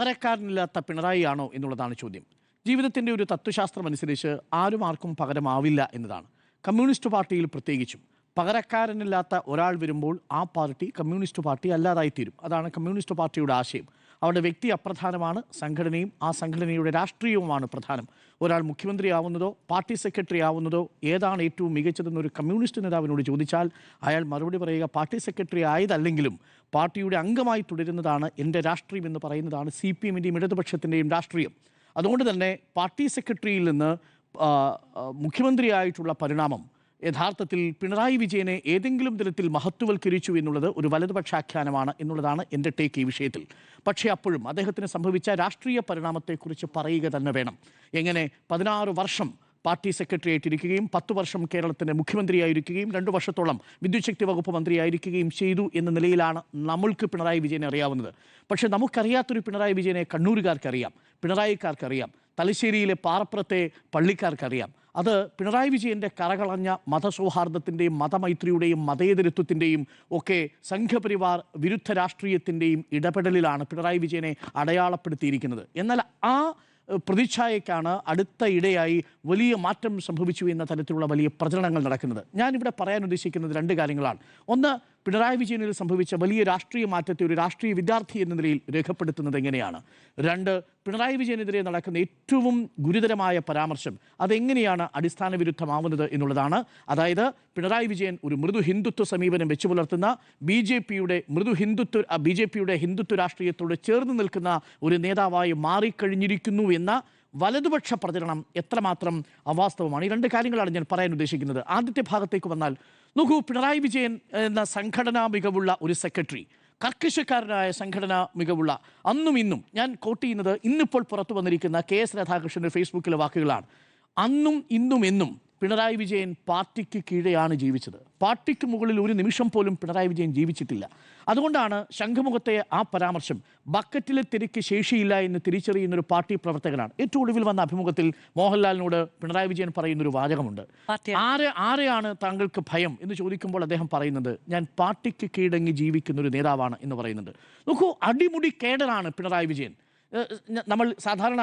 പകരക്കാരനില്ലാത്ത പിണറായിയാണോ എന്നുള്ളതാണ് ചോദ്യം. ജീവിതത്തിൻ്റെ ഒരു തത്വശാസ്ത്രം അനുസരിച്ച് ആരും ആർക്കും പകരമാവില്ല എന്നതാണ്. കമ്മ്യൂണിസ്റ്റ് പാർട്ടിയിൽ പ്രത്യേകിച്ചും പകരക്കാരനില്ലാത്ത ഒരാൾ വരുമ്പോൾ ആ പാർട്ടി കമ്മ്യൂണിസ്റ്റ് പാർട്ടി അല്ലാതായിത്തീരും. അതാണ് കമ്മ്യൂണിസ്റ്റ് പാർട്ടിയുടെ ആശയം. അവരുടെ വ്യക്തി അപ്രധാനമാണ്, സംഘടനയും ആ സംഘടനയുടെ രാഷ്ട്രീയവുമാണ് പ്രധാനം. ഒരാൾ മുഖ്യമന്ത്രി ആവുന്നതോ പാർട്ടി സെക്രട്ടറി ആവുന്നതോ ഏതാണ് ഏറ്റവും മികച്ചതെന്നൊരു കമ്മ്യൂണിസ്റ്റ് നേതാവിനോട് ചോദിച്ചാൽ അയാൾ മറുപടി പറയുക പാർട്ടി സെക്രട്ടറി ആയതല്ലെങ്കിലും പാർട്ടിയുടെ അംഗമായി തുടരുന്നതാണ് എൻ്റെ രാഷ്ട്രീയം എന്ന് പറയുന്നതാണ് CPM-ൻ്റെയും ഇടതുപക്ഷത്തിൻ്റെയും രാഷ്ട്രീയം. അതുകൊണ്ട് തന്നെ പാർട്ടി സെക്രട്ടറിയിൽ നിന്ന് മുഖ്യമന്ത്രിയായിട്ടുള്ള പരിണാമം യഥാർത്ഥത്തിൽ പിണറായി വിജയനെ ഏതെങ്കിലും തരത്തിൽ മഹത്വവൽക്കരിച്ചു എന്നുള്ളത് ഒരു വലതുപക്ഷാഖ്യാനമാണ് എന്നുള്ളതാണ് എൻ്റെ ടേക്ക് ഈ വിഷയത്തിൽ. പക്ഷേ അപ്പോഴും അദ്ദേഹത്തിന് സംഭവിച്ച രാഷ്ട്രീയ പരിണാമത്തെക്കുറിച്ച് പറയുക തന്നെ വേണം. എങ്ങനെ 16 വർഷം പാർട്ടി സെക്രട്ടറി ആയിട്ടിരിക്കുകയും 10 വർഷം കേരളത്തിൻ്റെ മുഖ്യമന്ത്രിയായിരിക്കുകയും 2 വർഷത്തോളം വിദ്യുച്ഛക്തി വകുപ്പ് മന്ത്രിയായിരിക്കുകയും ചെയ്തു എന്ന നിലയിലാണ് നമ്മൾക്ക് പിണറായി വിജയനെ അറിയാവുന്നത്. പക്ഷേ നമുക്കറിയാത്തൊരു പിണറായി വിജയനെ കണ്ണൂരുകാർക്കറിയാം, പിണറായിക്കാർക്കറിയാം, തലശ്ശേരിയിലെ പാറപ്പുറത്തെ പള്ളിക്കാർക്കറിയാം. അത് പിണറായി വിജയൻ്റെ കറകളഞ്ഞ മതസൗഹാർദ്ദത്തിൻ്റെയും മതമൈത്രിയുടെയും മതേതരത്വത്തിൻ്റെയും ഒക്കെ സംഘപരിവാർ വിരുദ്ധ രാഷ്ട്രീയത്തിൻ്റെയും ഇടപെടലിലാണ് പിണറായി വിജയനെ അടയാളപ്പെടുത്തിയിരിക്കുന്നത്. എന്നാൽ ആ പ്രതിച്ഛായയ്ക്കാണ് അടുത്ത ഇടയായി വലിയ മാറ്റം സംഭവിച്ചു എന്ന തരത്തിലുള്ള വലിയ പ്രചരണങ്ങൾ നടക്കുന്നത്. ഞാനിവിടെ പറയാൻ ഉദ്ദേശിക്കുന്നത് 2 കാര്യങ്ങളാണ്. ഒന്ന്, പിണറായി വിജയനിൽ സംഭവിച്ച വലിയ രാഷ്ട്രീയ മാറ്റത്തെ ഒരു രാഷ്ട്രീയ വിദ്യാർത്ഥി എന്ന നിലയിൽ രേഖപ്പെടുത്തുന്നത് എങ്ങനെയാണ്. 2, പിണറായി വിജയനെതിരെ നടക്കുന്ന ഏറ്റവും ഗുരുതരമായ പരാമർശം അതെങ്ങനെയാണ് അടിസ്ഥാന വിരുദ്ധമാവുന്നത് എന്നുള്ളതാണ്. അതായത് പിണറായി വിജയൻ ഒരു മൃദു ഹിന്ദുത്വ സമീപനം വെച്ചു പുലർത്തുന്ന ബി ജെ പിയുടെ ഹിന്ദുത്വ രാഷ്ട്രീയത്തോട് ചേർന്ന് നിൽക്കുന്ന ഒരു നേതാവായി മാറിക്കഴിഞ്ഞിരിക്കുന്നു എന്ന വലതുപക്ഷ പ്രചരണം എത്രമാത്രം അവാസ്തവമാണ്. ഈ 2 കാര്യങ്ങളാണ് ഞാൻ പറയാൻ ഉദ്ദേശിക്കുന്നത്. ആദ്യത്തെ ഭാഗത്തേക്ക് വന്നാൽ നോക്കൂ, പിണറായി വിജയൻ എന്ന സംഘടനാ മികവുള്ള ഒരു സെക്രട്ടറി, കർക്കശക്കാരനായ സംഘടനാ മികവുള്ള, അന്നും ഇന്നും ഞാൻ കോട്ട് ചെയ്യുന്നത് ഇന്നിപ്പോൾ പുറത്തു വന്നിരിക്കുന്ന KS രാധാകൃഷ്ണൻ്റെ ഫേസ്ബുക്കിലെ വാക്കുകളാണ്. അന്നും ഇന്നും എന്നും പിണറായി വിജയൻ പാർട്ടിക്ക് കീഴെയാണ് ജീവിച്ചത്. പാർട്ടിക്ക് മുകളിൽ ഒരു നിമിഷം പോലും പിണറായി വിജയൻ ജീവിച്ചിട്ടില്ല. അതുകൊണ്ടാണ് ശംഖുമുഖത്തെ ആ പരാമർശം ബക്കറ്റിലെ തിരക്ക് ശേഷിയില്ല എന്ന് തിരിച്ചറിയുന്നൊരു പാർട്ടി പ്രവർത്തകനാണ്. ഏറ്റവും ഒടുവിൽ വന്ന അഭിമുഖത്തിൽ മോഹൻലാലിനോട് പിണറായി വിജയൻ പറയുന്നൊരു വാചകമുണ്ട്. ആരെയാണ് താങ്കൾക്ക് ഭയം എന്ന് ചോദിക്കുമ്പോൾ അദ്ദേഹം പറയുന്നത് ഞാൻ പാർട്ടിക്ക് കീഴടങ്ങി ജീവിക്കുന്ന ഒരു നേതാവാണ് എന്ന് പറയുന്നുണ്ട്. നോക്കൂ, അടിമുടി കേഡറാണ് പിണറായി വിജയൻ. നമ്മൾ സാധാരണ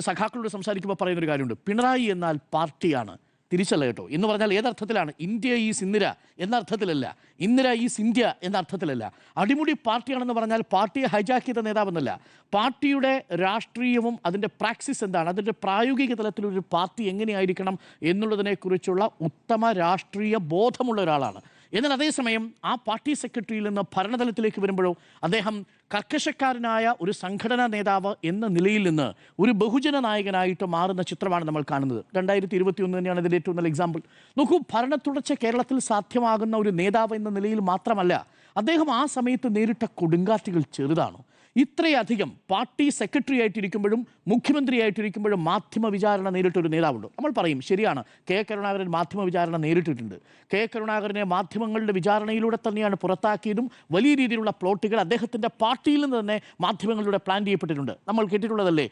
സഖാക്കളോട് സംസാരിക്കുമ്പോൾ പറയുന്നൊരു കാര്യമുണ്ട്, പിണറായി എന്നാൽ പാർട്ടിയാണ്, തിരിച്ചല്ല കേട്ടോ. എന്ന് പറഞ്ഞാൽ ഏതർത്ഥത്തിലാണ്? ഇന്ത്യ ഈസ് ഇന്ദിര എന്ന അർത്ഥത്തിലല്ല, ഇന്ദിര ഈസ് ഇന്ത്യ എന്ന അർത്ഥത്തിലല്ല. അടിമുടി പാർട്ടിയാണെന്ന് പറഞ്ഞാൽ പാർട്ടിയെ ഹൈജാക്ക് ചെയ്ത നേതാവെന്നല്ല. പാർട്ടിയുടെ രാഷ്ട്രീയവും അതിൻ്റെ പ്രാക്സിസ് എന്താണ്, അതിൻ്റെ പ്രായോഗിക തലത്തിലൊരു പാർട്ടി എങ്ങനെയായിരിക്കണം എന്നുള്ളതിനെക്കുറിച്ചുള്ള ഉത്തമ രാഷ്ട്രീയ ബോധമുള്ള ഒരാളാണ്. എന്നാൽ അതേസമയം ആ പാർട്ടി സെക്രട്ടറിയിൽ നിന്ന് ഭരണതലത്തിലേക്ക് വരുമ്പോഴോ അദ്ദേഹം കർക്കശക്കാരനായ ഒരു സംഘടനാ നേതാവ് എന്ന നിലയിൽ നിന്ന് ഒരു ബഹുജന നായകനായിട്ട് മാറുന്ന ചിത്രമാണ് നമ്മൾ കാണുന്നത്. 2021 തന്നെയാണ് ഇതിൻ്റെ ഏറ്റവും നല്ല എക്സാമ്പിൾ. നോക്കൂ, ഭരണത്തുടർച്ച കേരളത്തിൽ സാധ്യമാകുന്ന ഒരു നേതാവ് എന്ന നിലയിൽ മാത്രമല്ല, അദ്ദേഹം ആ സമയത്ത് നേരിട്ട കൊടുങ്കാറ്റുകൾ ചെറുതാണോ? ഇത്രയധികം പാർട്ടി സെക്രട്ടറി ആയിട്ടിരിക്കുമ്പോഴും മുഖ്യമന്ത്രി ആയിട്ടിരിക്കുമ്പോഴും മാധ്യമ വിചാരണ നേരിട്ടൊരു നേതാവുണ്ട്. നമ്മൾ പറയും ശരിയാണ്, കരുണാകരൻ മാധ്യമ വിചാരണ നേരിട്ടിട്ടുണ്ട്. കരുണാകരനെ മാധ്യമങ്ങളുടെ വിചാരണയിലൂടെ തന്നെയാണ് പുറത്താക്കിയതും. വലിയ രീതിയിലുള്ള പ്ലോട്ടുകൾ അദ്ദേഹത്തിൻ്റെ പാർട്ടിയിൽ നിന്ന് തന്നെ മാധ്യമങ്ങളിലൂടെ പ്ലാൻ ചെയ്യപ്പെട്ടിട്ടുണ്ട്. നമ്മൾ കേട്ടിട്ടുള്ളതല്ലേ,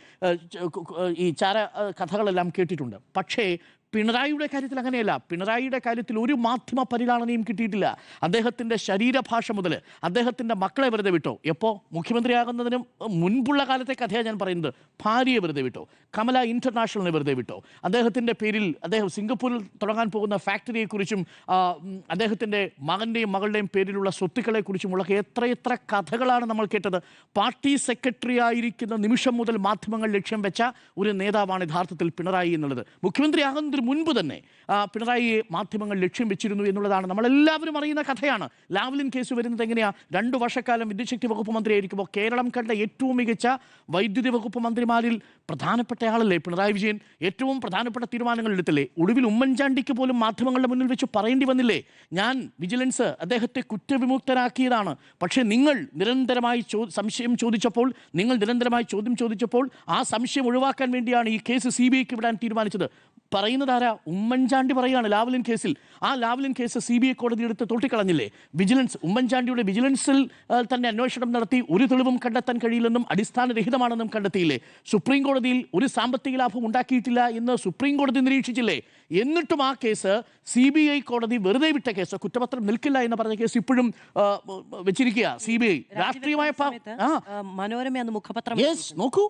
ഈ ചാര കഥകളെല്ലാം കേട്ടിട്ടുണ്ട്. പക്ഷേ പിണറായിയുടെ കാര്യത്തിൽ അങ്ങനെയല്ല. പിണറായിയുടെ കാര്യത്തിൽ ഒരു മാധ്യമ പരിഗണനയും കിട്ടിയിട്ടില്ല. അദ്ദേഹത്തിൻ്റെ ശരീരഭാഷ മുതൽ അദ്ദേഹത്തിൻ്റെ മക്കളെ വെറുതെ വിട്ടോ, എപ്പോൾ മുഖ്യമന്ത്രിയാകുന്നതിനും മുൻപുള്ള കാലത്തെ കഥയാണ് ഞാൻ പറയുന്നത്, ഭാര്യയെ വെറുതെ വിട്ടോ, കമല ഇൻ്റർനാഷണലിനെ വെറുതെ വിട്ടോ, അദ്ദേഹത്തിൻ്റെ പേരിൽ അദ്ദേഹം സിംഗപ്പൂരിൽ തുടങ്ങാൻ പോകുന്ന ഫാക്ടറിയെക്കുറിച്ചും അദ്ദേഹത്തിൻ്റെ മകൻ്റെയും മകളുടെയും പേരിലുള്ള സ്വത്തുക്കളെക്കുറിച്ചുമുള്ള എത്രയെത്ര കഥകളാണ് നമ്മൾ കേട്ടത്. പാർട്ടി സെക്രട്ടറി ആയിരിക്കുന്ന നിമിഷം മുതൽ മാധ്യമങ്ങൾ ലക്ഷ്യം വെച്ച ഒരു നേതാവാണ് യഥാർത്ഥത്തിൽ പിണറായി എന്നുള്ളത്. മുഖ്യമന്ത്രിയാകുന്നതിന് മുൻപ് തന്നെ പിണറായിയെ മാധ്യമങ്ങൾ ലക്ഷ്യം വെച്ചിരുന്നു എന്നുള്ളതാണ് നമ്മളെല്ലാവരും അറിയുന്ന കഥയാണ്. ലാവ്ലിൻ കേസ് വരുന്നത് എങ്ങനെയാണ്? 2 വർഷക്കാലം വിദ്യുച്ഛക്തി വകുപ്പ് മന്ത്രിയായിരിക്കുമ്പോൾ കേരളം കണ്ട ഏറ്റവും മികച്ച വൈദ്യുതി വകുപ്പ് മന്ത്രിമാരിൽ പ്രധാനപ്പെട്ടയാളല്ലേ പിണറായി വിജയൻ? ഏറ്റവും പ്രധാനപ്പെട്ട തീരുമാനങ്ങൾ എടുത്തില്ലേ? ഒടുവിൽ ഉമ്മൻചാണ്ടിക്ക് പോലും മാധ്യമങ്ങളുടെ മുന്നിൽ വെച്ച് പറയേണ്ടി വന്നില്ലേ, ഞാൻ വിജിലൻസ് അദ്ദേഹത്തെ കുറ്റവിമുക്തനാക്കിയതാണ്, പക്ഷേ നിങ്ങൾ നിരന്തരമായി സംശയം ചോദിച്ചപ്പോൾ, നിങ്ങൾ നിരന്തരമായി ചോദ്യം ചോദിച്ചപ്പോൾ ആ സംശയം ഒഴിവാക്കാൻ വേണ്ടിയാണ് ഈ കേസ് CBIക്ക് വിടാൻ തീരുമാനിച്ചത്. പറയുന്നത് ആരാ? ഉമ്മൻചാണ്ടി പറയുകയാണ് ലാവ്ലിൻ കേസിൽ. ആ ലാവ്ലിൻ കേസ് CBI കോടതി എടുത്ത് തൊട്ടിക്കളഞ്ഞില്ലേ? വിജിലൻസ്, ഉമ്മൻചാണ്ടിയുടെ വിജിലൻസിൽ തന്നെ അന്വേഷണം നടത്തി ഒരു തെളിവും കണ്ടെത്താൻ കഴിയില്ലെന്നും അടിസ്ഥാനരഹിതമാണെന്നും കണ്ടെത്തിയില്ലേ? സുപ്രീം കോടതിയിൽ ഒരു സാമ്പത്തിക ലാഭം ഉണ്ടാക്കിയിട്ടില്ല എന്ന് സുപ്രീം കോടതി നിരീക്ഷിച്ചില്ലേ? എന്നിട്ടും ആ കേസ് CBI കോടതി വെറുതെ വിട്ട കേസ്, കുറ്റപത്രം നിൽക്കില്ല എന്ന് പറഞ്ഞ കേസ് ഇപ്പോഴും വെച്ചിരിക്കുക CBI. രാഷ്ട്രീയമായ മനോരമ മുഖപത്രം നോക്കൂ,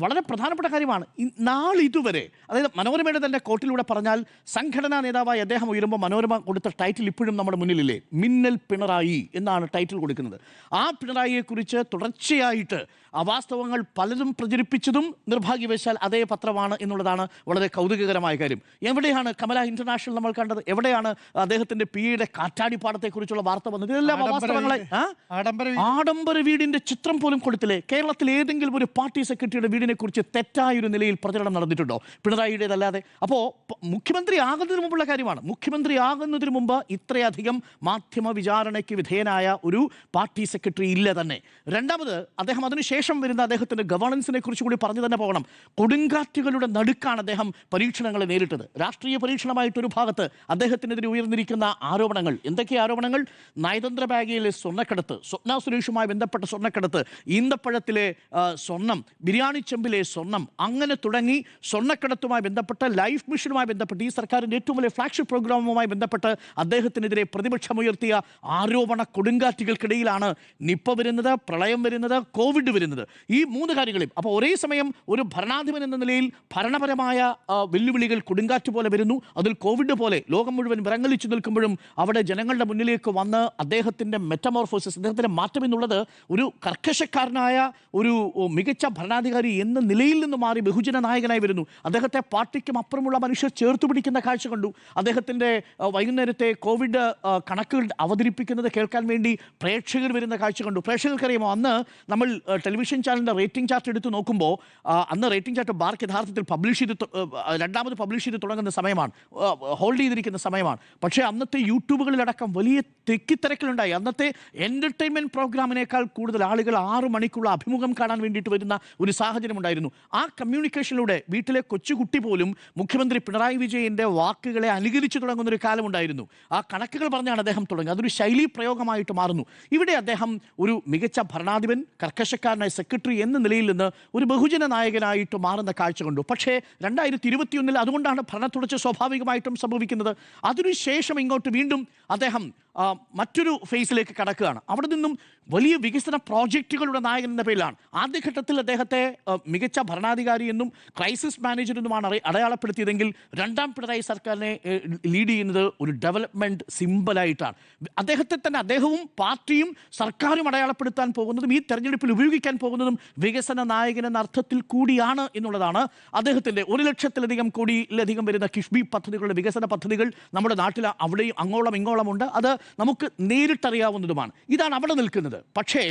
വളരെ പ്രധാനപ്പെട്ട കാര്യമാണ്. നാളിതുവരെ, അതായത് മനോരമയുടെ തന്നെ കോട്ടിലൂടെ പറഞ്ഞാൽ സംഘടനാ നേതാവായി അദ്ദേഹം ഉയരുമ്പോൾ മനോരമ കൊടുത്ത ടൈറ്റിൽ ഇപ്പോഴും നമ്മുടെ മുന്നിലില്ലേ? മിന്നൽ പിണറായി എന്നാണ് ടൈറ്റിൽ കൊടുക്കുന്നത്. ആ പിണറായിയെക്കുറിച്ച് തുടർച്ചയായിട്ട് അവാസ്തവങ്ങൾ പലതും പ്രചരിപ്പിച്ചതും നിർഭാഗ്യവശാൽ അതേ പത്രമാണ് എന്നുള്ളതാണ് വളരെ കൗതുകകരമായ കാര്യം. എവിടെയാണ് കമല ഇന്റർനാഷണൽ നമ്മൾ കണ്ടത്? എവിടെയാണ് അദ്ദേഹത്തിന്റെ PAയുടെ കാറ്റാടിപ്പാടത്തെക്കുറിച്ചുള്ള വാർത്ത വന്നത്? ഇതെല്ലാം അവാസ്തവങ്ങളെ. ആഡംബര വീടിന്റെ ചിത്രം പോലും കൊടുത്തില്ലേ? കേരളത്തിൽ ഏതെങ്കിലും ഒരു പാർട്ടി സെക്രട്ടറിയുടെ വീടിനെ കുറിച്ച് തെറ്റായൊരു നിലയിൽ പ്രചരണം നടന്നിട്ടുണ്ടോ പിണറായിയുടേതല്ലാതെ? അപ്പോൾ മുഖ്യമന്ത്രി ആകുന്നതിന് മുമ്പുള്ള കാര്യമാണ്. മുഖ്യമന്ത്രി ആകുന്നതിന് മുമ്പ് ഇത്രയധികം മാധ്യമ വിചാരണയ്ക്ക് വിധേയനായ ഒരു പാർട്ടി സെക്രട്ടറി ഇല്ല തന്നെ. രണ്ടാമത്, അദ്ദേഹം അതിനുശേഷം വരുന്ന അദ്ദേഹത്തിന്റെ ഗവേണൻസിനെ കുറിച്ച് കൂടി പറഞ്ഞു തന്നെ പോകണം. കൊടുങ്കാറ്റുകളുടെ നടുക്കാണ് അദ്ദേഹം പരീക്ഷണങ്ങളെ നേരിട്ടത്. രാഷ്ട്രീയ പരീക്ഷണമായിട്ടൊരു ഭാഗത്ത് അദ്ദേഹത്തിനെതിരെ ഉയർന്നിരിക്കുന്ന ആരോപണങ്ങൾ. എന്തൊക്കെ ആരോപണങ്ങൾ? നയതന്ത്ര ബാഗിലെ സ്വർണ്ണക്കടത്ത്, സ്വപ്ന സുരേഷുമായി ബന്ധപ്പെട്ട സ്വർണ്ണക്കടത്ത്, ഈന്തപ്പഴത്തിലെ സ്വർണം, ബിരിയാണി ചെമ്പിലെ സ്വർണം, അങ്ങനെ തുടങ്ങി സ്വർണ്ണക്കടത്തുമായി ബന്ധപ്പെട്ട, ലൈഫ് മിഷനുമായി ബന്ധപ്പെട്ട്, ഈ സർക്കാരിൻ്റെ ഏറ്റവും വലിയ ഫ്ലാഗ്ഷിപ്പ് പ്രോഗ്രാമുമായി ബന്ധപ്പെട്ട് അദ്ദേഹത്തിനെതിരെ പ്രതിപക്ഷമുയർത്തിയ ആരോപണ കൊടുങ്കാറ്റുകൾക്കിടയിലാണ് നിപ്പ വരുന്നത്, പ്രളയം വരുന്നത്, കോവിഡ് വരുന്നത്. ഈ മൂന്ന് കാര്യങ്ങളും അപ്പോൾ ഒരേ സമയം ഒരു ഭരണാധിപൻ എന്ന നിലയിൽ ഭരണപരമായ വെല്ലുവിളികൾ കൊടുങ്കാറ്റ് പോലെ വരുന്നു. അതിൽ കോവിഡ് പോലെ ലോകം മുഴുവൻ വിറങ്ങലിച്ചു നിൽക്കുമ്പോഴും അവിടെ ജനങ്ങളുടെ മുന്നിലേക്ക് വന്ന് അദ്ദേഹത്തിൻ്റെ മെറ്റമോർഫോസിസ്, അദ്ദേഹത്തിൻ്റെ മാറ്റം എന്നുള്ളത് ഒരു കർക്കശക്കാരനായ ഒരു മികച്ച ഭരണാധികാരി എന്ന നിലയിൽ നിന്ന് മാറി ബഹുജന നായകനായി വരുന്നു. അദ്ദേഹത്തെ പാർട്ടിക്കും അപ്പുറമുള്ള മനുഷ്യർ ചേർത്ത് പിടിക്കുന്ന കാഴ്ച കണ്ടു. അദ്ദേഹത്തിൻ്റെ വൈകുന്നേരത്തെ കോവിഡ് കണക്കുകൾ അവതരിപ്പിക്കുന്നത് കേൾക്കാൻ വേണ്ടി പ്രേക്ഷകർ വരുന്ന കാഴ്ച കണ്ടു. പ്രേക്ഷകർക്കറിയാമോ, അന്ന് നമ്മൾ ടെലിവിഷൻ ചാനലിൻ്റെ റേറ്റിംഗ് ചാർട്ട് എടുത്ത് നോക്കുമ്പോൾ അന്ന് റേറ്റിംഗ് ചാർട്ട് ബാർക്ക് യഥാർത്ഥത്തിൽ രണ്ടാമത് പബ്ലിഷ് ചെയ്ത് തുടങ്ങുന്ന സമയമാണ്, ഹോൾഡ് ചെയ്തിരിക്കുന്ന സമയമാണ്. പക്ഷേ അന്നത്തെ യൂട്യൂബുകളിലടക്കം വലിയ തിരക്കിലുണ്ടായി. അന്നത്തെ എൻ്റർടൈൻമെൻറ്റ് പ്രോഗ്രാമിനേക്കാൾ കൂടുതൽ ആളുകൾ 6 മണിക്കുള്ള അഭിമുഖം കാണാൻ വേണ്ടിയിട്ട് വരുന്ന ഒരു സാഹചര്യം ഉണ്ടായിരുന്നു. ആ കമ്മ്യൂണിക്കേഷനിലൂടെ വീട്ടിലെ കൊച്ചുകുട്ടി പോലും മുഖ്യമന്ത്രി പിണറായി വിജയൻ്റെ വാക്കുകളെ അനുകരിച്ചു തുടങ്ങുന്ന ഒരു കാലമുണ്ടായിരുന്നു. ആ കണക്കുകൾ പറഞ്ഞാണ് അദ്ദേഹം തുടങ്ങി. അതൊരു ശൈലി പ്രയോഗമായിട്ട് മാറുന്നു. ഇവിടെ അദ്ദേഹം ഒരു മികച്ച ഭരണാധിപൻ, കർക്കശക്കാരനായ സെക്രട്ടറി എന്ന നിലയിൽ നിന്ന് ഒരു ബഹുജന നായകനായിട്ട് മാറുന്ന കാഴ്ച കണ്ടു. പക്ഷേ 2021 അതുകൊണ്ടാണ് ഭരണത്തുടർച്ച സ്വാഭാവികമായിട്ടും സംഭവിക്കുന്നത്. അതിനുശേഷം ഇങ്ങോട്ട് വീണ്ടും അദ്ദേഹം മറ്റൊരു ഫേസിലേക്ക് കടക്കുകയാണ്. അവിടെ നിന്നും വലിയ വികസന പ്രോജക്റ്റുകളുടെ നായകൻ എന്ന പേരിലാണ്. ആദ്യഘട്ടത്തിൽ അദ്ദേഹത്തെ മികച്ച ഭരണാധികാരി എന്നും ക്രൈസിസ് മാനേജർ എന്നുമാണ് അടയാളപ്പെടുത്തിയതെങ്കിൽ രണ്ടാം പിണറായി സർക്കാരിനെ ലീഡ് ചെയ്യുന്നത് ഒരു ഡെവലപ്മെൻറ്റ് സിമ്പലായിട്ടാണ്. അദ്ദേഹത്തെ തന്നെ അദ്ദേഹവും പാർട്ടിയും സർക്കാരും അടയാളപ്പെടുത്താൻ പോകുന്നതും ഈ തെരഞ്ഞെടുപ്പിൽ ഉപയോഗിക്കാൻ പോകുന്നതും വികസന നായകൻ എന്ന അർത്ഥത്തിൽ കൂടിയാണ് എന്നുള്ളതാണ് അദ്ദേഹത്തിൻ്റെ 1 ലക്ഷത്തിലധികം കോടിയിലധികം വരുന്ന കിഫ്ബി പദ്ധതികളുടെ വികസന പദ്ധതികൾ നമ്മുടെ നാട്ടിൽ അവിടെയും അങ്ങോളം ഇങ്ങോളമുണ്ട്. അത് നമുക്ക് നേരിട്ടറിയാവുന്നതുമാണ്. ഇതാണ് അവിടെ നിൽക്കുന്നത്. പക്ഷേ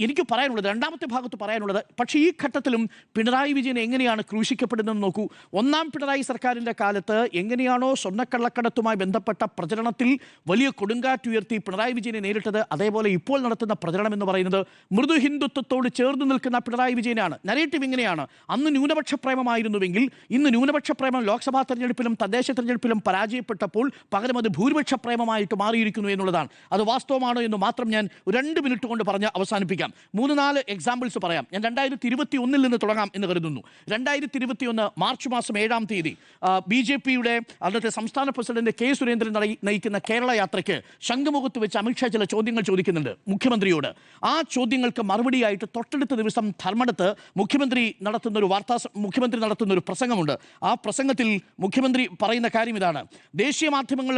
എനിക്ക് പറയാനുള്ളത്, രണ്ടാമത്തെ ഭാഗത്ത് പറയാനുള്ളത്, പക്ഷേ ഈ ഘട്ടത്തിലും പിണറായി വിജയൻ എങ്ങനെയാണ് ക്രൂശിക്കപ്പെടുന്നതെന്ന് നോക്കൂ. ഒന്നാം പിണറായി സർക്കാരിൻ്റെ കാലത്ത് എങ്ങനെയാണോ സ്വർണ്ണക്കള്ളക്കടത്തുമായി ബന്ധപ്പെട്ട പ്രചരണത്തിൽ വലിയ കൊടുങ്കാറ്റുയർത്തി പിണറായി വിജയനെ നേരിട്ടത്, അതേപോലെ ഇപ്പോൾ നടത്തുന്ന പ്രചരണം എന്ന് പറയുന്നത് മൃദു ഹിന്ദുത്വത്തോട് ചേർന്ന് നിൽക്കുന്ന പിണറായി വിജയനാണ്. നരേറ്റീവ് ഇങ്ങനെയാണ്. അന്ന് ന്യൂനപക്ഷ പ്രേമമായിരുന്നുവെങ്കിൽ ഇന്ന് ന്യൂനപക്ഷ പ്രേമം ലോക്സഭാ തെരഞ്ഞെടുപ്പിലും തദ്ദേശ തെരഞ്ഞെടുപ്പിലും പരാജയപ്പെട്ടപ്പോൾ പകരം അത് ഭൂരിപക്ഷ പ്രേമമായിട്ട് മാറിയിരിക്കുന്നു എന്നുള്ളതാണ്. അത് വാസ്തവമാണോ എന്ന് മാത്രം ഞാൻ 2 മിനിറ്റ് കൊണ്ട് പറഞ്ഞ് അവസാനിപ്പിക്കാം. 3-4 എക്സാമ്പിൾസ് പറയാം. ഞാൻ 2021 നിന്ന് തുടങ്ങാം എന്ന് കരുതുന്നു. 2021 മാർച്ച് മാസം 7-ാം തീയതി BJPയുടെ അന്നത്തെ സംസ്ഥാന പ്രസിഡന്റ് K. സുരേന്ദ്രൻ നയിക്കുന്ന കേരള യാത്രയ്ക്ക് ശംഖുമുഖത്ത് വെച്ച് അമിത്ഷാ ചില ചോദ്യങ്ങൾ ചോദിക്കുന്നുണ്ട് മുഖ്യമന്ത്രിയോട്. ആ ചോദ്യങ്ങൾക്ക് മറുപടിയായിട്ട് തൊട്ടടുത്ത ദിവസം ധർമ്മടത്ത് മുഖ്യമന്ത്രി നടത്തുന്ന ഒരു പ്രസംഗമുണ്ട്. ആ പ്രസംഗത്തിൽ മുഖ്യമന്ത്രി പറയുന്ന കാര്യം ഇതാണ്: ദേശീയ മാധ്യമങ്ങൾ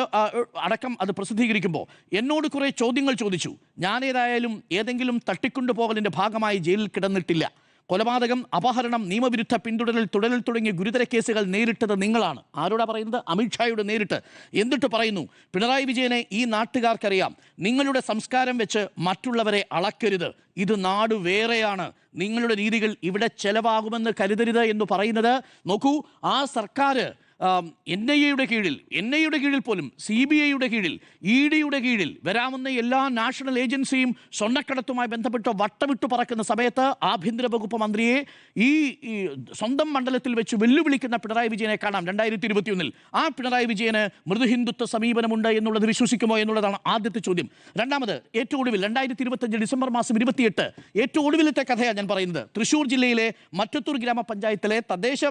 അടക്കം അത് പ്രസിദ്ധീകരിക്കുമ്പോൾ എന്നോട് കുറേ ചോദ്യങ്ങൾ ചോദിച്ചു. ഞാനേതായാലും ഏതെങ്കിലും തട്ടിക്കൊണ്ടുപോകലിൻ്റെ ഭാഗമായി ജയിലിൽ കിടന്നിട്ടില്ല. കൊലപാതകം, അപഹരണം, നിയമവിരുദ്ധ പിന്തുടരൽ തുടങ്ങിയ ഗുരുതര കേസുകൾ നേരിട്ടത് നിങ്ങളാണ്. ആരോടാ പറയുന്നത്? അമിത്ഷായോട് നേരിട്ട്. എന്നിട്ട് പറയുന്നു, പിണറായി വിജയനെ ഈ നാട്ടുകാർക്കറിയാം. നിങ്ങളുടെ സംസ്കാരം വെച്ച് മറ്റുള്ളവരെ അളക്കരുത്. ഇത് നാട് വേറെയാണ്. നിങ്ങളുടെ രീതികൾ ഇവിടെ ചെലവാകുമെന്ന് കരുതരുത് എന്ന് പറയുന്നത്. നോക്കൂ, ആ സർക്കാർ എൻ ഐ യുടെ കീഴിൽ പോലും CBIയുടെ കീഴിൽ EDയുടെ കീഴിൽ വരാവുന്ന എല്ലാ നാഷണൽ ഏജൻസിയും സ്വർണ്ണക്കടത്തുമായി ബന്ധപ്പെട്ട് വട്ടമിട്ട് പറക്കുന്ന സമയത്ത് ആഭ്യന്തര വകുപ്പ് മന്ത്രിയെ ഈ സ്വന്തം മണ്ഡലത്തിൽ വെച്ച് വെല്ലുവിളിക്കുന്ന പിണറായി വിജയനെ കാണാം 2021. ആ പിണറായി വിജയന് മൃദുഹിന്ദുത്വ സമീപനമുണ്ട് എന്നുള്ളത് വിശ്വസിക്കുമോ എന്നുള്ളതാണ് ആദ്യത്തെ ചോദ്യം. രണ്ടാമത്, ഏറ്റവും ഒടുവിൽ 2025 ഡിസംബർ മാസം 28 ഏറ്റവും ഒടുവിലത്തെ കഥയാണ് ഞാൻ പറയുന്നത്. തൃശ്ശൂർ ജില്ലയിലെ മറ്റത്തൂർ ഗ്രാമപഞ്ചായത്തിലെ തദ്ദേശ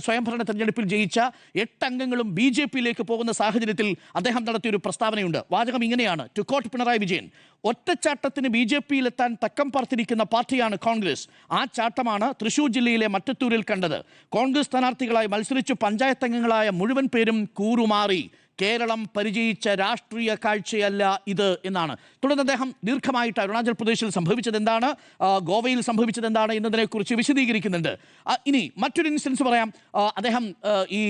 സ്വയംഭരണ തെരഞ്ഞെടുപ്പിൽ ജയിച്ച 8 അംഗങ്ങളും BJPയിലേക്ക് പോകുന്ന സാഹചര്യത്തിൽ അദ്ദേഹം നടത്തിയൊരു പ്രസ്താവനയുണ്ട്. വാചകം ഇങ്ങനെയാണ്: ടു കോട്ട് പിണറായി വിജയൻ, ഒറ്റച്ചാട്ടത്തിന് BJPയിലെത്താൻ തക്കം പാർത്തിരിക്കുന്ന പാർട്ടിയാണ് കോൺഗ്രസ്. ആ ചാട്ടമാണ് തൃശ്ശൂർ ജില്ലയിലെ മറ്റത്തൂരിൽ കണ്ടത്. കോൺഗ്രസ് സ്ഥാനാർത്ഥികളായി മത്സരിച്ച് പഞ്ചായത്ത് അംഗങ്ങളായ മുഴുവൻ പേരും കൂറുമാറി. കേരളം പരിചയിച്ച രാഷ്ട്രീയ കാഴ്ചയല്ല ഇത് എന്നാണ്. തുടർന്ന് അദ്ദേഹം ദീർഘമായിട്ട് അരുണാചൽ പ്രദേശിൽ സംഭവിച്ചത് എന്താണ്, ഗോവയിൽ സംഭവിച്ചത് എന്താണ് എന്നതിനെക്കുറിച്ച് വിശദീകരിക്കുന്നുണ്ട്. ഇനി മറ്റൊരു ഇൻസ്റ്റൻസ് പറയാം. അദ്ദേഹം ഈ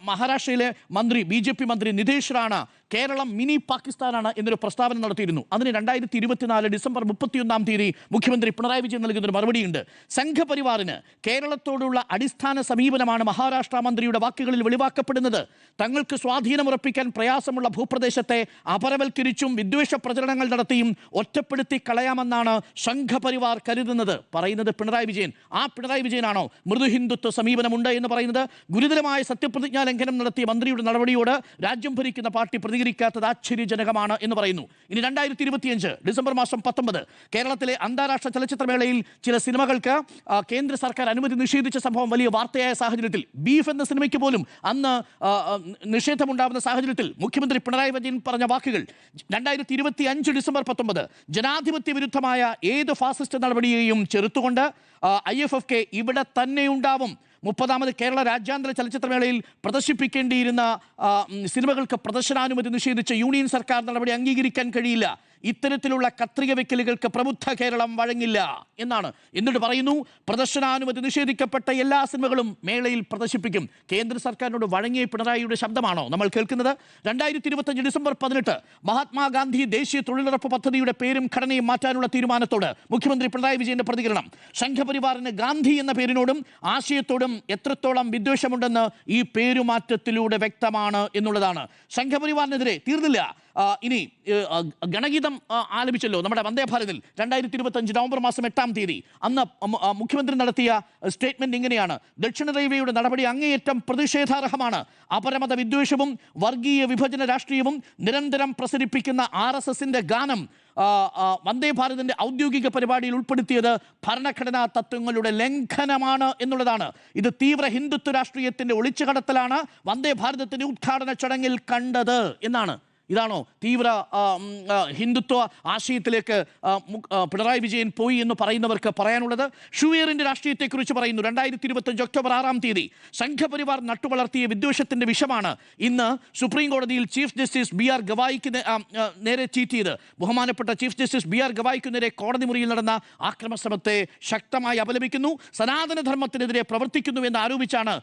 മഹാരാഷ്ട്രയിലെ മന്ത്രി, BJP മന്ത്രി നിതേഷ് റാണ കേരളം മിനി പാകിസ്ഥാനാണ് എന്നൊരു പ്രസ്താവന നടത്തിയിരുന്നു. അതിന് 2024 ഡിസംബർ 31 മുഖ്യമന്ത്രി പിണറായി വിജയൻ നൽകുന്നൊരു മറുപടിയുണ്ട്. സംഘപരിവാറിന് കേരളത്തോടുള്ള അടിസ്ഥാന സമീപനമാണ് മഹാരാഷ്ട്ര മന്ത്രിയുടെ വാക്കുകളിൽ വെളിവാക്കപ്പെടുന്നത്. തങ്ങൾക്ക് സ്വാധീനമുറപ്പിക്കാൻ പ്രയാസമുള്ള ഭൂപ്രദേശത്തെ അപരവൽക്കരിച്ചും വിദ്വേഷ പ്രചരണങ്ങൾ നടത്തിയും ഒറ്റപ്പെടുത്തി കളയാമെന്നാണ് സംഘപരിവാർ കരുതുന്നത്. പറയുന്നത് പിണറായി വിജയൻ. ആ പിണറായി വിജയനാണോ മൃദുഹിന്ദുത്വ സമീപനമുണ്ട് എന്ന് പറയുന്നത്? ഗുരുതരമായ സത്യപ്രതിജ്ഞാ ലംഘനം നടത്തിയ മന്ത്രിയുടെ നടപടിയോട് രാജ്യം ഭരിക്കുന്ന പാർട്ടി പ്രതികരിക്കാത്തത് ആശ്ചര്യജനകമാണ് എന്ന് പറയുന്നു. ഇനി 2025 ഡിസംബർ മാസം 19 കേരളത്തിലെ അന്താരാഷ്ട്ര ചലച്ചിത്രമേളയിൽ ചില സിനിമകൾക്ക് കേന്ദ്ര സർക്കാർ അനുമതി നിഷേധിച്ച സംഭവം വലിയ വാർത്തയായ സാഹചര്യത്തിൽ, ബീഫ് എന്ന സിനിമയ്ക്ക് പോലും അന്ന് നിഷേധമുണ്ടാകുന്ന സാഹചര്യത്തിൽ മുഖ്യമന്ത്രി പിണറായി വിജയൻ പറഞ്ഞ വാക്കുകൾ 2025 ഡിസംബർ 19: ജനാധിപത്യ വിരുദ്ധമായ ഏത് ഫാസിസ്റ്റ് നടപടിയെയും ചെറുത്തുകൊണ്ട് IFFK ഇവിടെ തന്നെ ഉണ്ടാവും. 30ാമത് കേരള രാജ്യാന്തര ചലച്ചിത്രമേളയിൽ പ്രദർശിപ്പിക്കേണ്ടിയിരുന്ന സിനിമകൾക്ക് പ്രദർശനാനുമതി നിഷേധിച്ച യൂണിയൻ സർക്കാർ നടപടി അംഗീകരിക്കാൻ കഴിയില്ല. ഇത്തരത്തിലുള്ള കത്രിക വെക്കലുകൾക്ക് പ്രബുദ്ധ കേരളം വഴങ്ങില്ല എന്നാണ്. എന്നിട്ട് പറയുന്നു, പ്രദർശനാനുമതി നിഷേധിക്കപ്പെട്ട എല്ലാ സിനിമകളും മേളയിൽ പ്രദർശിപ്പിക്കും. കേന്ദ്ര സർക്കാരിനോട് വഴങ്ങിയ പിണറായിയുടെ ശബ്ദമാണോ നമ്മൾ കേൾക്കുന്നത്? 2025 ഡിസംബർ 18 മഹാത്മാഗാന്ധി ദേശീയ തൊഴിലുറപ്പ് പദ്ധതിയുടെ പേരും ഘടനയും മാറ്റാനുള്ള തീരുമാനത്തോട് മുഖ്യമന്ത്രി പിണറായി വിജയന്റെ പ്രതികരണം. സംഘപരിവാറിന് ഗാന്ധി എന്ന പേരിനോടും ആശയത്തോടും എത്രത്തോളം വിദ്വേഷമുണ്ടെന്ന് ഈ പേരുമാറ്റത്തിലൂടെ വ്യക്തമാണ് എന്നുള്ളതാണ്. സംഘപരിവാറിനെതിരെ തീർന്നില്ല. ഇനി ഗണഗീതം ആലപിച്ചല്ലോ നമ്മുടെ വന്ദേ ഭാരതിൽ 2025 നവംബർ മാസം 8 അന്ന് മുഖ്യമന്ത്രി നടത്തിയ സ്റ്റേറ്റ്മെന്റ് ഇങ്ങനെയാണ്: ദക്ഷിണ റെയിൽവേയുടെ നടപടി അങ്ങേയറ്റം പ്രതിഷേധാർഹമാണ്. അപരമത വിദ്വേഷവും വർഗീയ വിഭജന രാഷ്ട്രീയവും നിരന്തരം പ്രസരിപ്പിക്കുന്ന RSSന്റെ ഗാനം വന്ദേ ഭാരതിന്റെ ഔദ്യോഗിക പരിപാടിയിൽ ഉൾപ്പെടുത്തിയത് ഭരണഘടനാ തത്വങ്ങളുടെ ലംഘനമാണ് എന്നുള്ളതാണ്. ഇത് തീവ്ര ഹിന്ദുത്വ രാഷ്ട്രീയത്തിന്റെ ഒളിച്ചുകടത്തലാണ് വന്ദേ ഭാരതത്തിന്റെ ഉദ്ഘാടന ചടങ്ങിൽ കണ്ടത് എന്നാണ്. ഇതാണോ തീവ്ര ഹിന്ദുത്വ ആശയത്തിലേക്ക് പിണറായി വിജയൻ പോയി എന്ന് പറയുന്നവർക്ക് പറയാനുള്ളത്? ഷുവേറിന്റെ രാഷ്ട്രീയത്തെക്കുറിച്ച് പറയുന്നു. 2025 ഒക്ടോബർ 6 സംഘപരിവാർ നട്ടുവളർത്തിയ വിദ്വേഷത്തിന്റെ വിഷമാണ് ഇന്ന് സുപ്രീം കോടതിയിൽ ചീഫ് ജസ്റ്റിസ് BR ഗവായിക്ക് നേരെ ട്വീറ്റ് ചെയ്ത് ബഹുമാനപ്പെട്ട ചീഫ് ജസ്റ്റിസ് BR ഗവായിക്ക് നേരെ കോടതി മുറിയിൽ നടന്ന ആക്രമണശ്രമത്തെ ശക്തമായി അപലപിക്കുന്നു. സനാതനധർമ്മത്തിനെതിരെ പ്രവർത്തിക്കുന്നു എന്ന് ആരോപിച്ചാണ്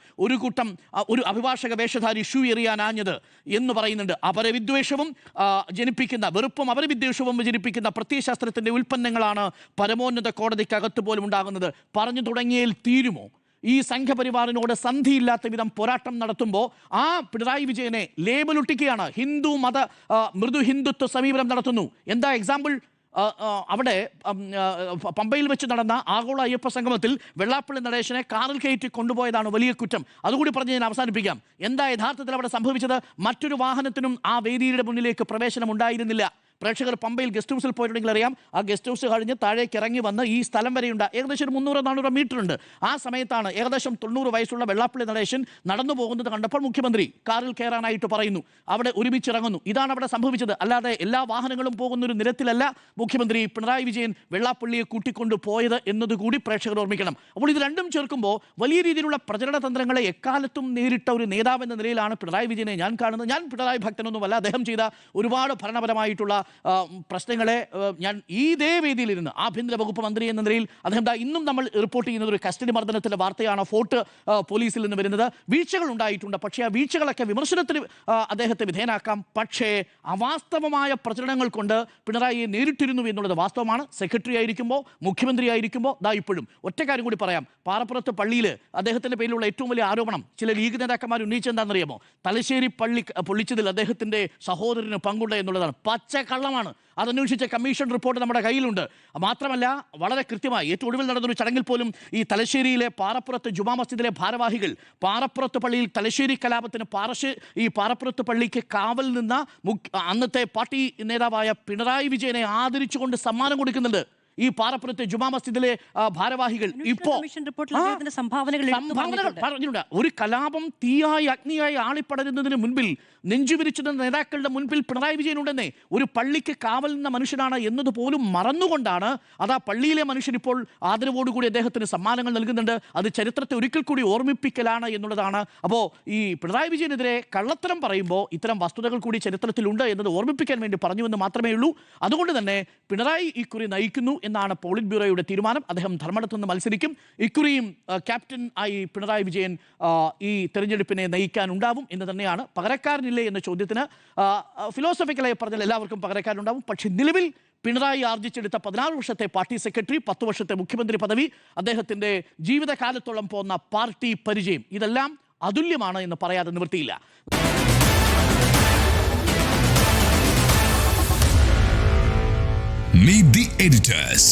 ഒരു അഭിഭാഷക വേഷധാരി ഷൂ എറിയാനാഞ്ഞത് എന്ന് പറയുന്നുണ്ട്. അപരവിദ്വേഷവും ജനിപ്പിക്കുന്ന വെറുപ്പും അപരവിദ്വേഷവും ജനിപ്പിക്കുന്ന പ്രത്യയശാസ്ത്രത്തിന്റെ ഉൽപ്പന്നങ്ങളാണ് പരമോന്നത കോടതിക്കകത്ത് പോലും ഉണ്ടാകുന്നത്. പറഞ്ഞു തുടങ്ങിയാൽ തീരുമോ? ഈ സംഘപരിവാറിനോട് സന്ധിയില്ലാത്ത വിധം പോരാട്ടം നടത്തുമ്പോൾ ആ പിണറായി വിജയനെ ലേബലൊട്ടിക്കുകയാണ്. മൃദു ഹിന്ദുത്വ സമീപനം നടത്തുന്നു. എന്താ എക്സാമ്പിൾ? അവിടെ പമ്പയിൽ വെച്ച് നടന്ന ആഗോള അയ്യപ്പ സംഗമത്തിൽ വെള്ളാപ്പള്ളി നടേശനെ കാറിൽ കയറ്റി കൊണ്ടുപോയതാണ് വലിയ കുറ്റം. അതുകൂടി പറഞ്ഞ് ഞാൻ അവസാനിപ്പിക്കാം. എന്താ യഥാർത്ഥത്തിൽ അവിടെ സംഭവിച്ചത്? മറ്റൊരു വാഹനത്തിനും ആ വേദിയുടെ മുന്നിലേക്ക് പ്രവേശനം ഉണ്ടായിരുന്നില്ല. പ്രേക്ഷകർ പമ്പയിൽ ഗസ്റ്റ് ഹൗസിൽ പോയിട്ടുണ്ടെങ്കിൽ അറിയാം, ആ ഗസ്റ്റ് ഹൗസ് കഴിഞ്ഞ് താഴേക്ക് ഇറങ്ങി വന്ന് ഈ സ്ഥലം വരെയുണ്ട്. ഏകദേശം ഒരു 300-400 മീറ്റർ ഉണ്ട്. ആ സമയത്താണ് ഏകദേശം 90 വയസ്സുള്ള വെള്ളാപ്പള്ളി നടേശൻ നടന്നു പോകുന്നത് കണ്ടപ്പോൾ മുഖ്യമന്ത്രി കാറിൽ കയറാനായിട്ട് പറയുന്നു. അവിടെ ഒരുമിച്ചിറങ്ങുന്നു. ഇതാണ് അവിടെ സംഭവിച്ചത്. അല്ലാതെ എല്ലാ വാഹനങ്ങളും പോകുന്നൊരു നിരത്തിലല്ല മുഖ്യമന്ത്രി പിണറായി വിജയൻ വെള്ളാപ്പള്ളിയെ കൂട്ടിക്കൊണ്ടു പോയത് എന്നതുകൂടി പ്രേക്ഷകർ ഓർമ്മിക്കണം. അപ്പോൾ ഇത് രണ്ടും ചേർക്കുമ്പോൾ വലിയ രീതിയിലുള്ള പ്രചരണ തന്ത്രങ്ങളെ എക്കാലത്തും നേരിട്ട ഒരു നേതാവ് എന്ന നിലയിലാണ് പിണറായി വിജയനെ ഞാൻ കാണുന്നത്. ഞാൻ പിണറായി ഭക്തനൊന്നുമല്ല. അദ്ദേഹം ചെയ്ത ഒരുപാട് ഭരണപരമായിട്ടുള്ള പ്രശ്നങ്ങളെ ഞാൻ ഇതേ വേദിയിലിരുന്ന് ആഭ്യന്തര വകുപ്പ് മന്ത്രി എന്ന നിലയിൽ അദ്ദേഹം ഇന്നും നമ്മൾ റിപ്പോർട്ട് ചെയ്യുന്നത് ഒരു കസ്റ്റഡി മർദ്ദനത്തിന്റെ വാർത്തയാണ്. ഫോർട്ട് പോലീസിൽ നിന്ന് വരുന്നത്. വീഴ്ചകൾ ഉണ്ടായിട്ടുണ്ട്, പക്ഷേ ആ വീഴ്ചകളൊക്കെ വിമർശനത്തിന് അദ്ദേഹത്തെ വിധേയനാക്കാം. പക്ഷേ അവാസ്തവമായ പ്രചരണങ്ങൾ കൊണ്ട് പിണറായിയെ നേരിട്ടിരുന്നു എന്നുള്ളത് വാസ്തവമാണ്. സെക്രട്ടറി ആയിരിക്കുമ്പോൾ, മുഖ്യമന്ത്രി ആയിരിക്കുമ്പോൾ, ഇപ്പോഴും ഒറ്റ കാര്യം കൂടി പറയാം. പാറപ്പുറത്ത് പള്ളിയിൽ അദ്ദേഹത്തിന്റെ പേരിലുള്ള ഏറ്റവും വലിയ ആരോപണം ചില ലീഗ് നേതാക്കന്മാർ ഉന്നയിച്ചെന്താണെന്നറിയാമോ? തലശ്ശേരി പള്ളി പൊളിച്ചതിൽ അദ്ദേഹത്തിന്റെ സഹോദരന് പങ്കുണ്ട് എന്നുള്ളതാണ്. പച്ച കള്ളമാണ്. അതന്വേഷിച്ച കമ്മീഷൻ റിപ്പോർട്ട് നമ്മുടെ കയ്യിലുണ്ട്. മാത്രമല്ല, വളരെ കൃത്യമായി ഏറ്റവും ഒടുവിൽ നടന്നൊരു ചടങ്ങിൽ പോലും ഈ തലശ്ശേരിയിലെ പാറപ്പുറത്ത് ജുമാ മസ്ജിദിലെ ഭാരവാഹികൾ പാറപ്പുറത്ത് പള്ളിയിൽ തലശ്ശേരി കലാപത്തിന് ഈ പാറപ്പുറത്ത് പള്ളിക്ക് കാവൽ നിന്ന അന്നത്തെ പാർട്ടി നേതാവായ പിണറായി വിജയനെ ആദരിച്ചുകൊണ്ട് സമ്മാനം കൊടുക്കുന്നുണ്ട്. ഈ പാറപ്പുറത്തെ ജുമാ മസ്ജിദിലെ ഭാരവാഹികൾ ഇപ്പോ സംഭാവനകൾ പറഞ്ഞിട്ടുണ്ട്. ഒരു കലാപം തീയായി അഗ്നിയായി ആളിപ്പടരുന്നതിന് മുൻപിൽ നെഞ്ചുവിരിച്ചുന്ന നേതാക്കളുടെ മുൻപിൽ പിണറായി വിജയനുണ്ടെന്നേ. ഒരു പള്ളിക്ക് കാവൽ നിന്ന മനുഷ്യനാണ് എന്നതുപോലും മറന്നുകൊണ്ടാണ് അതാ പള്ളിയിലെ മനുഷ്യൻ ഇപ്പോൾ ആദരവോടുകൂടി അദ്ദേഹത്തിന് സമ്മാനങ്ങൾ നൽകുന്നുണ്ട്. അത് ചരിത്രത്തെ ഒരിക്കൽ കൂടി ഓർമ്മിപ്പിക്കലാണ് എന്നുള്ളതാണ്. അപ്പോൾ ഈ പിണറായി വിജയനെതിരെ കള്ളത്തരം പറയുമ്പോൾ ഇത്തരം വസ്തുതകൾ കൂടി ചരിത്രത്തിലുണ്ട് എന്നത് ഓർമ്മിപ്പിക്കാൻ വേണ്ടി പറഞ്ഞുവെന്ന് മാത്രമേ ഉള്ളൂ. അതുകൊണ്ട് തന്നെ പിണറായി ഇക്കുറി നയിക്കുന്നു എന്നാണ് പോളിറ്റ് ബ്യൂറോയുടെ തീരുമാനം. അദ്ദേഹം ധർമ്മടത്ത് നിന്ന് മത്സരിക്കും. ഇക്കുറിയും ക്യാപ്റ്റൻ ആയി പിണറായി വിജയൻ ഈ തെരഞ്ഞെടുപ്പിനെ നയിക്കാനുണ്ടാവും എന്ന് തന്നെയാണ്. പകരക്കാരനില്ലേ എന്ന ചോദ്യത്തിന് ഫിലോസഫിക്കലായി പറഞ്ഞാൽ എല്ലാവർക്കും പകരക്കാരുണ്ടാവും. പക്ഷേ നിലവിൽ പിണറായി ആർജിച്ചെടുത്ത 16 വർഷത്തെ പാർട്ടി സെക്രട്ടറി, 10 വർഷത്തെ മുഖ്യമന്ത്രി പദവി, അദ്ദേഹത്തിന്റെ ജീവിതകാലത്തോളം പോന്ന പാർട്ടി പരിചയം, ഇതെല്ലാം അതുല്യമാണ് എന്ന് പറയാതെ നിവൃത്തിയില്ല. Meet the editors.